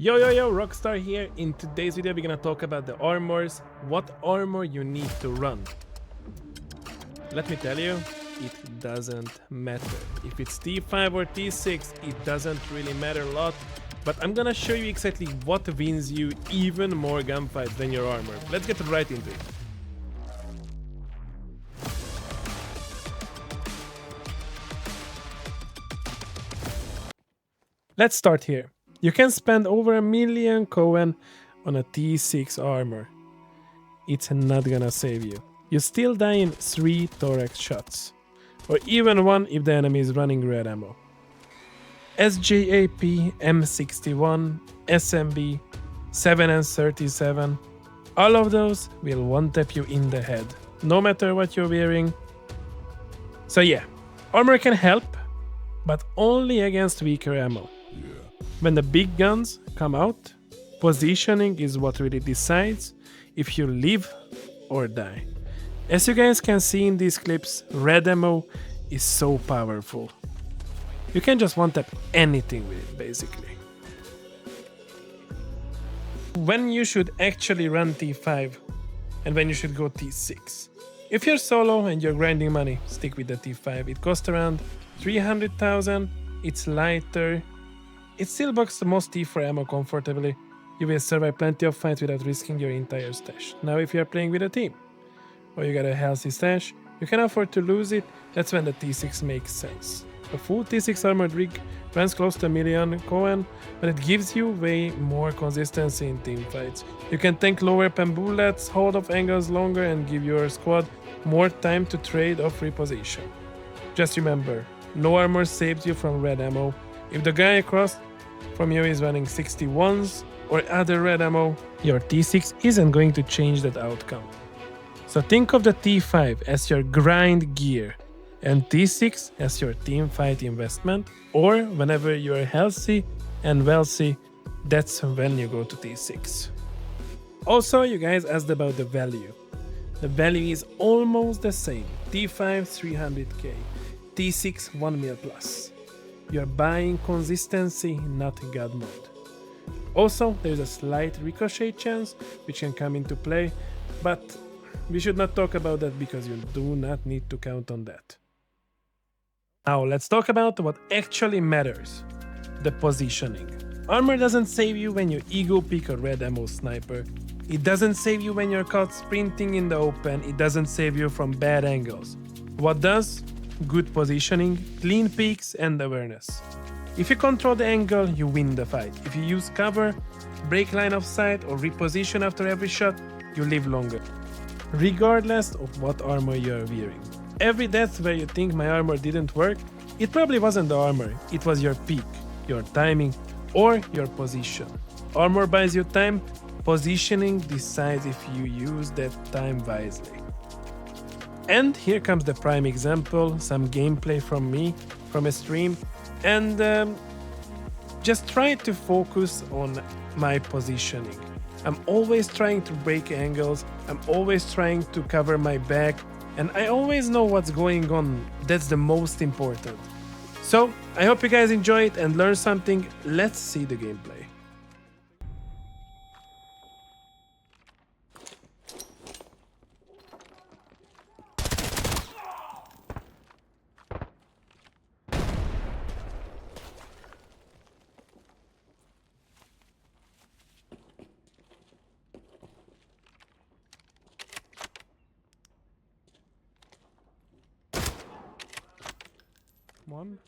Yo, Rockstar here. In today's video, we're gonna talk about the armors, what armor you need to run. Let me tell you, it doesn't matter. If it's T5 or T6, it doesn't really matter a lot, but I'm gonna show you exactly what wins you even more gunfights than your armor. Let's get right into it. Let's start here. You can spend over 1,000,000 coin on a T6 armor. It's not gonna save you. You still die in 3 thorax shots, or even 1 if the enemy is running red ammo. SJAP, M61, SMB, 7 and 37, all of those will one-tap you in the head, no matter what you're wearing. So yeah, armor can help, but only against weaker ammo. When the big guns come out, positioning is what really decides if you live or die. As you guys can see in these clips, red ammo is so powerful. You can just one-tap anything with it, basically. When you should actually run T5 and when you should go T6. If you're solo and you're grinding money, stick with the T5. It costs around 300,000, it's lighter. It still boxes the most T4 ammo comfortably. You will survive plenty of fights without risking your entire stash. Now if you are playing with a team, or you got a healthy stash, you can afford to lose it, that's when the T6 makes sense. A full T6 armored rig runs close to 1,000,000 coin, but it gives you way more consistency in team fights. You can tank lower pen bullets, hold off angles longer, and give your squad more time to trade off reposition. Just remember, no armor saves you from red ammo. If the guy across from you is running 61s or other red ammo, your T6 isn't going to change that outcome. So think of the T5 as your grind gear and T6 as your team fight investment, or whenever you're healthy and wealthy, that's when you go to T6. Also, you guys asked about the value. The value is almost the same. T5 300k, T6 1 mil plus. You're buying consistency, not god mode. Also, there's a slight ricochet chance which can come into play, but we should not talk about that because you do not need to count on that. Now let's talk about what actually matters, the positioning. Armor doesn't save you when you ego pick a red ammo sniper. It doesn't save you when you're caught sprinting in the open. It doesn't save you from bad angles. What does? Good positioning, clean peaks, and awareness. If you control the angle, you win the fight. If you use cover, break line of sight, or reposition after every shot, you live longer, regardless of what armor you are wearing. Every death where you think my armor didn't work, it probably wasn't the armor, it was your peak, your timing, or your position. Armor buys you time, positioning decides if you use that time wisely. And here comes the prime example, some gameplay from me, from a stream, and just try to focus on my positioning. I'm always trying to break angles, I'm always trying to cover my back, and I always know what's going on. That's the most important. So, I hope you guys enjoy it and learn something. Let's see the gameplay. One.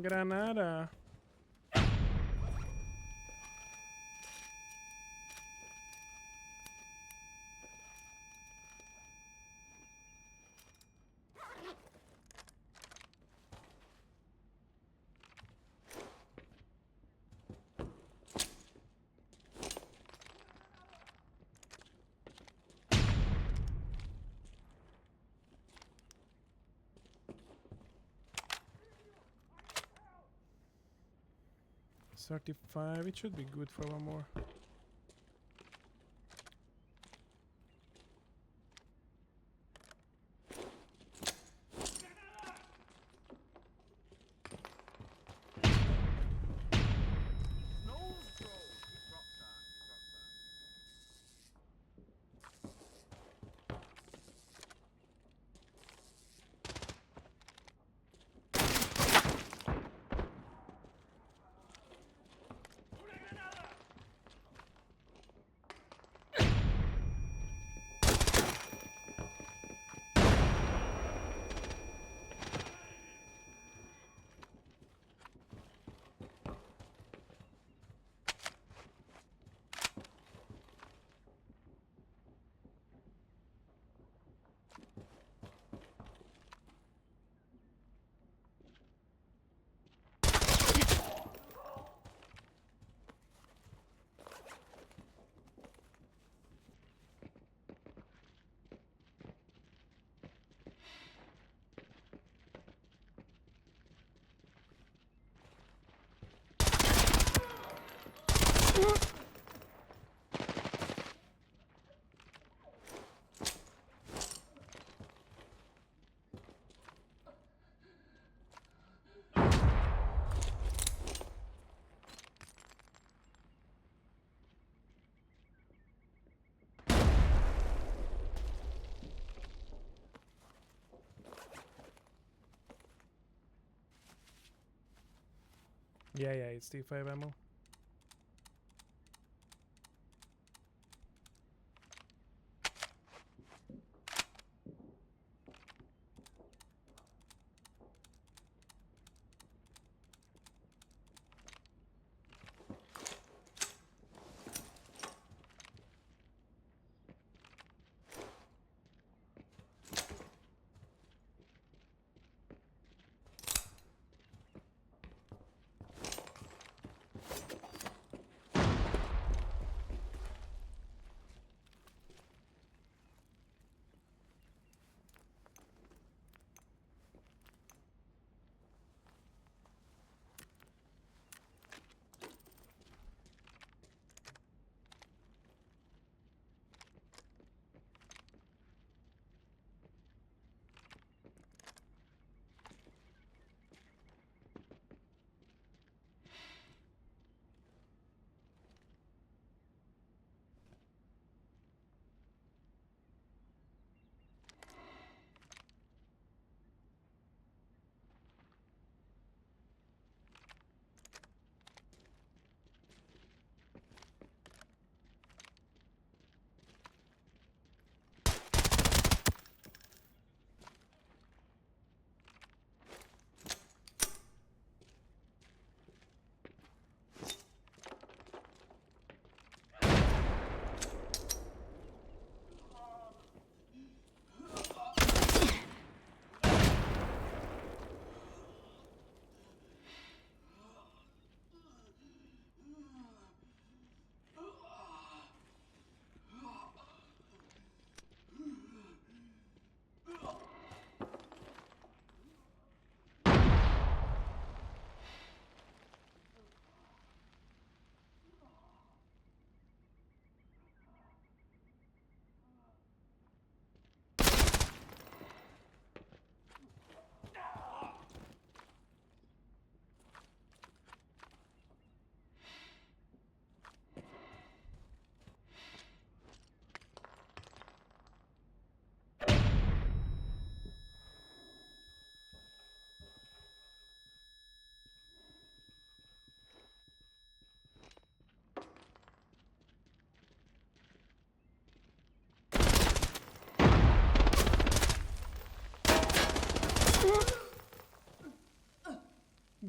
Granada. $35, it should be good for one more. Yeah, it's T5 ammo.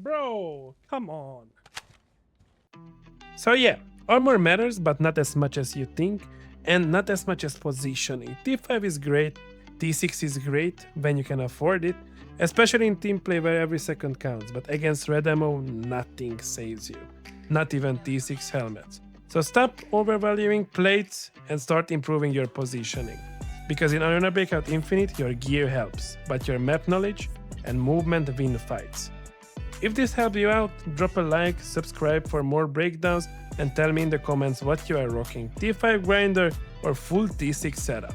Bro, come on. So yeah, armor matters, but not as much as you think, and not as much as positioning. T5 is great, T6 is great when you can afford it, especially in team play where every second counts, but against red ammo, nothing saves you. Not even T6 helmets. So stop overvaluing plates and start improving your positioning. Because in Arena Breakout Infinite, your gear helps, but your map knowledge and movement win fights. If this helped you out, drop a like, subscribe for more breakdowns, and tell me in the comments what you are rocking, T5 grinder or full T6 setup.